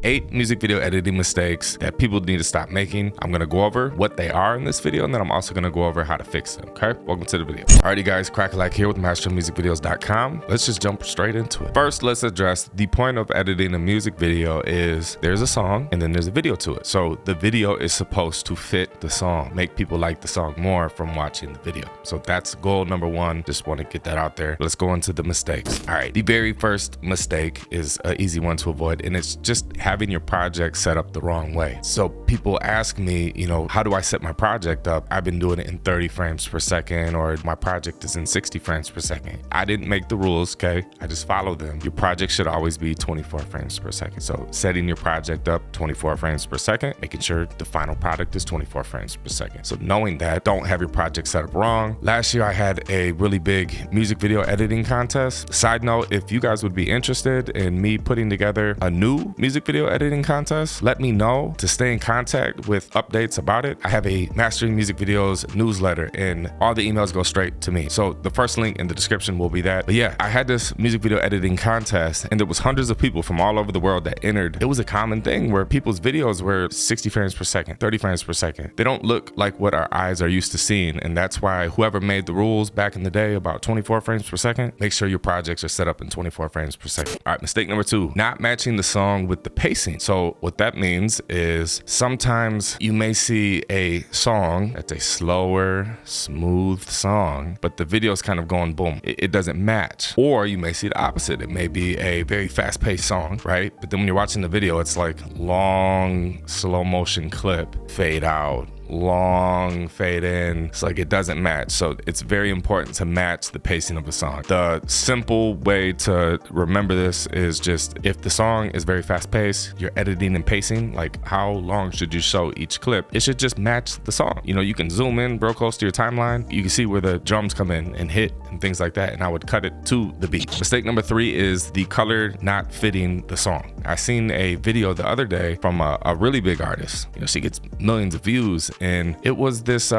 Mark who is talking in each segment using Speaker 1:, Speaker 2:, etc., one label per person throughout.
Speaker 1: 8 music video editing mistakes that people need to stop making. I'm gonna go over what they are in this video, and then I'm also gonna go over how to fix them, okay? Welcome to the video. Alrighty guys, Crack-A-Lack here with MasterMusicVideos.com. Let's just jump straight into it. First, let's address the point of editing a music video is there's a song and then there's a video to it. So the video is supposed to fit the song, make people like the song more from watching the video. So that's goal number one. Just want to get that out there. Let's go into the mistakes. All right, the very first mistake is an easy one to avoid, and it's just having your project set up the wrong way. So people ask me, how do I set my project up? I've been doing it in 30 frames per second, or my project is in 60 frames per second. I didn't make the rules, okay? I just follow them. Your project should always be 24 frames per second. So setting your project up 24 frames per second, making sure the final product is 24 frames per second. So knowing that, don't have your project set up wrong. Last year I had a really big music video editing contest. Side note, if you guys would be interested in me putting together a new music video editing contest, let me know to stay in contact with updates about it. I have a Mastering Music Videos newsletter and all the emails go straight to me. So the first link in the description will be that. But yeah, I had this music video editing contest and there was hundreds of people from all over the world that entered. It was a common thing where people's videos were 60 frames per second, 30 frames per second. They don't look like what our eyes are used to seeing. And that's why whoever made the rules back in the day about 24 frames per second, make sure your projects are set up in 24 frames per second. All right, mistake number 2, not matching the song with the pacing. So what that means is sometimes you may see a song that's a slower, smooth song, but the video is kind of going boom. It doesn't match. Or you may see the opposite. It may be a very fast-paced song, right? But then when you're watching the video, it's like long, slow motion clip, fade out, long fade in. It's like it doesn't match. So it's very important to match the pacing of the song. The simple way to remember this is just if the song is very fast paced, you're editing and pacing, like how long should you show each clip? It should just match the song. You can zoom in real close to your timeline. You can see where the drums come in and hit and things like that. And I would cut it to the beat. Mistake number 3 is the color not fitting the song. I seen a video the other day from a really big artist. She gets millions of views. And it was this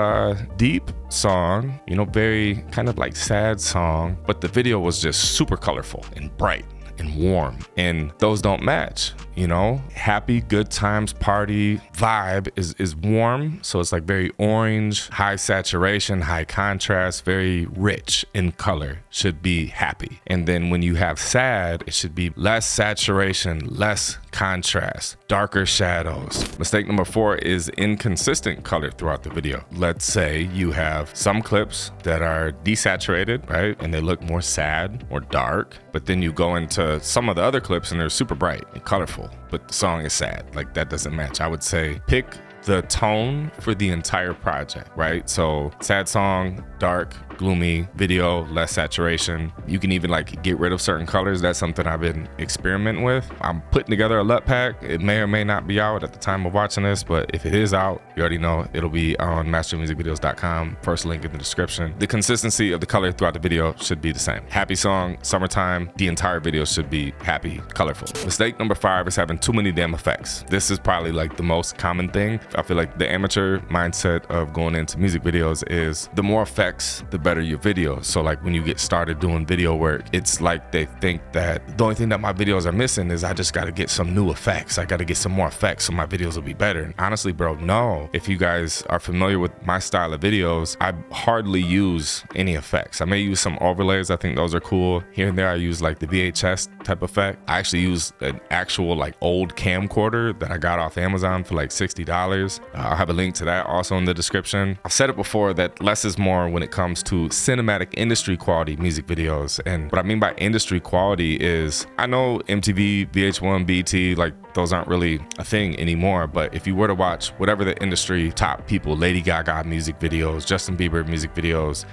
Speaker 1: deep song, very kind of like sad song, but the video was just super colorful and bright and warm, and those don't match. Happy good times party vibe is warm, so it's like very orange, high saturation, high contrast, very rich in color, should be happy. And then when you have sad, it should be less saturation, less contrast, darker shadows. Mistake number 4 is inconsistent color throughout the video. Let's say you have some clips that are desaturated, right? And they look more sad or dark, but then you go into some of the other clips and they're super bright and colorful, but the song is sad. Like that doesn't match. I would say pick the tone for the entire project, right? So sad song, dark, gloomy, video, less saturation. You can even get rid of certain colors. That's something I've been experimenting with. I'm putting together a LUT pack. It may or may not be out at the time of watching this, but if it is out, you already know it'll be on MasterMusicVideos.com. First link in the description. The consistency of the color throughout the video should be the same. Happy song, summertime, the entire video should be happy, colorful. Mistake number 5 is having too many damn effects. This is probably the most common thing. I feel like the amateur mindset of going into music videos is the more effects, the better your video. So when you get started doing video work, it's like they think that the only thing that my videos are missing is I just got to get some new effects. I got to get some more effects so my videos will be better. And honestly, bro, no. If you guys are familiar with my style of videos, I hardly use any effects. I may use some overlays. I think those are cool. Here and there, I use the VHS type effect. I actually use an actual old camcorder that I got off Amazon for $60. I'll have a link to that also in the description. I've said it before that less is more when it comes to cinematic industry quality music videos. And what I mean by industry quality is, I know MTV, VH1, BET, those aren't really a thing anymore, but if you were to watch whatever the industry top people, Lady Gaga music videos, Justin Bieber music videos,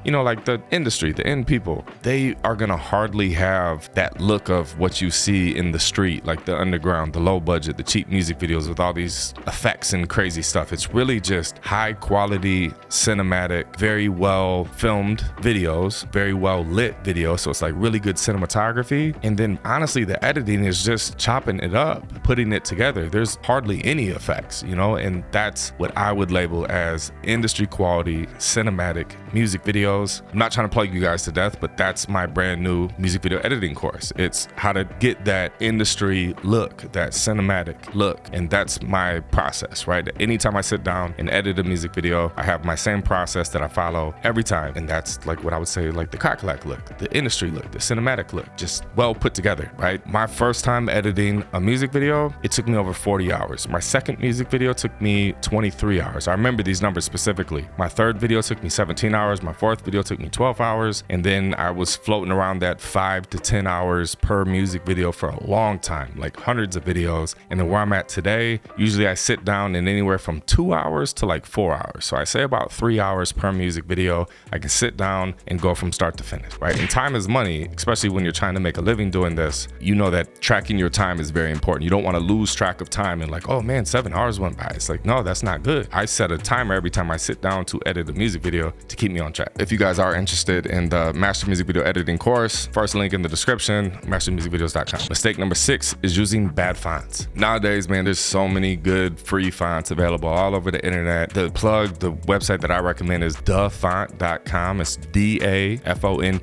Speaker 1: the industry, the end people, they are gonna hardly have that look of what you see in the street, the underground, the low budget, the cheap music videos with all these effects and crazy stuff. It's really just high quality, cinematic, very well filmed filmed videos, very well lit videos. So it's like really good cinematography. And then honestly, the editing is just chopping it up, putting it together. There's hardly any effects, you know, and that's what I would label as industry quality cinematic music videos. I'm not trying to plug you guys to death, but that's my brand new music video editing course. It's how to get that industry look, that cinematic look. And that's my process, right? Anytime I sit down and edit a music video, I have my same process that I follow every time. And that's like what I would say, like the crack-a-lack look, the industry look, the cinematic look, just well put together, right? My first time editing a music video, it took me over 40 hours. My second music video took me 23 hours. I remember these numbers specifically. My third video took me 17 hours. My fourth video took me 12 hours. And then I was floating around that 5 to 10 hours per music video for a long time, like hundreds of videos. And then where I'm at today, usually I sit down in anywhere from 2 hours to like 4 hours. So I say about 3 hours per music video. I can sit down and go from start to finish, right? And time is money, especially when you're trying to make a living doing this. You know that tracking your time is very important. You don't want to lose track of time and like, oh man, 7 hours went by. It's like, no, that's not good. I set a timer every time I sit down to edit a music video to keep me on track. If you guys are interested in the Master Music Video Editing course, first link in the description, mastermusicvideos.com. Mistake number 6 is using bad fonts. Nowadays, man, there's so many good free fonts available all over the internet. The website that I recommend is dafont.com. It's DAFONT.com.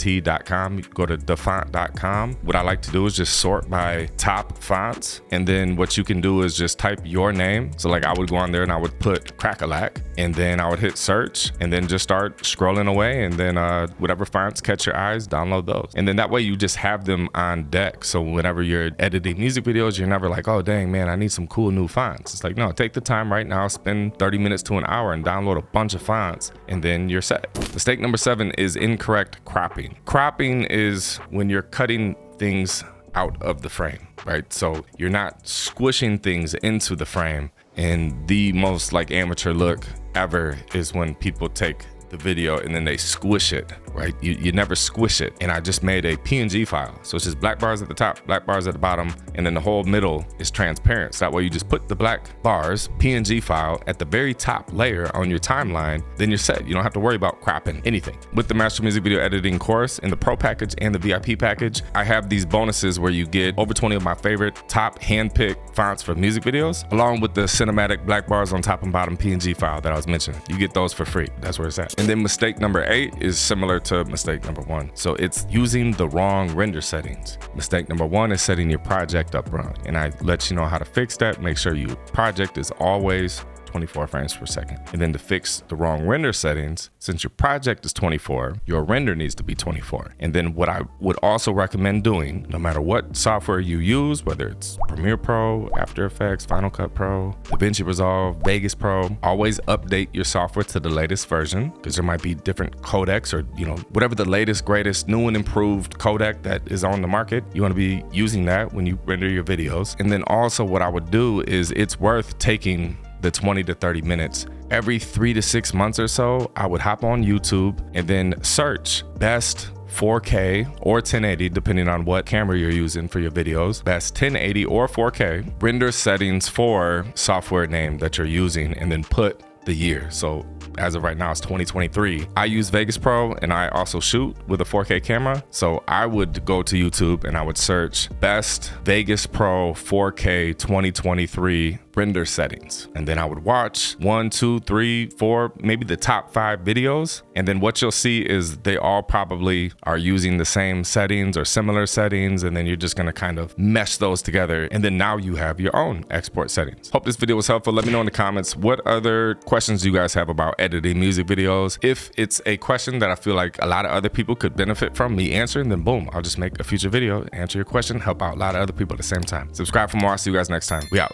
Speaker 1: You go to dafont.com. What I like to do is just sort by top fonts. And then what you can do is just type your name. So like I would go on there and I would put crack-a-lack, and then I would hit search and then just start scrolling away. And then whatever fonts catch your eyes, download those. And then that way you just have them on deck. So whenever you're editing music videos, you're never like, oh dang, man, I need some cool new fonts. It's like, no, take the time right now, spend 30 minutes to an hour and download a bunch of fonts, and then you're set. Mistake number 7 is incorrect cropping. Cropping is when you're cutting things out of the frame, right? So you're not squishing things into the frame. And the most like amateur look ever is when people take the video and then they squish it, right? You never squish it. And I just made a PNG file. So it's just black bars at the top, black bars at the bottom, and then the whole middle is transparent. So that way you just put the black bars, PNG file at the very top layer on your timeline, then you're set. You don't have to worry about cropping anything. With the Master Music Video Editing course in the Pro package and the VIP package, I have these bonuses where you get over 20 of my favorite top hand-picked fonts for music videos, along with the cinematic black bars on top and bottom PNG file that I was mentioning. You get those for free. That's where it's at. And then mistake number 8 is similar to mistake number 1. So it's using the wrong render settings. Mistake number 1 is setting your project up wrong. And I let you know how to fix that. Make sure your project is always 24 frames per second. And then to fix the wrong render settings, since your project is 24, your render needs to be 24. And then what I would also recommend doing, no matter what software you use, whether it's Premiere Pro, After Effects, Final Cut Pro, DaVinci Resolve, Vegas Pro, always update your software to the latest version, because there might be different codecs or, you know, whatever the latest, greatest, new and improved codec that is on the market. You want to be using that when you render your videos. And then also what I would do is it's worth taking the 20 to 30 minutes. Every 3 to 6 months or so, I would hop on YouTube and then search best 4K or 1080, depending on what camera you're using for your videos, best 1080 or 4K, render settings for software name that you're using, and then put the year. So as of right now, it's 2023. I use Vegas Pro and I also shoot with a 4K camera. So I would go to YouTube and I would search best Vegas Pro 4K 2023 render settings. And then I would watch 1, 2, 3, 4, maybe the top 5 videos. And then what you'll see is they all probably are using the same settings or similar settings. And then you're just gonna kind of mesh those together. And then now you have your own export settings. Hope this video was helpful. Let me know in the comments, what other questions do you guys have about editing music videos? If it's a question that I feel like a lot of other people could benefit from me answering, then boom, I'll just make a future video, answer your question, help out a lot of other people at the same time. Subscribe for more. I'll see you guys next time. We out.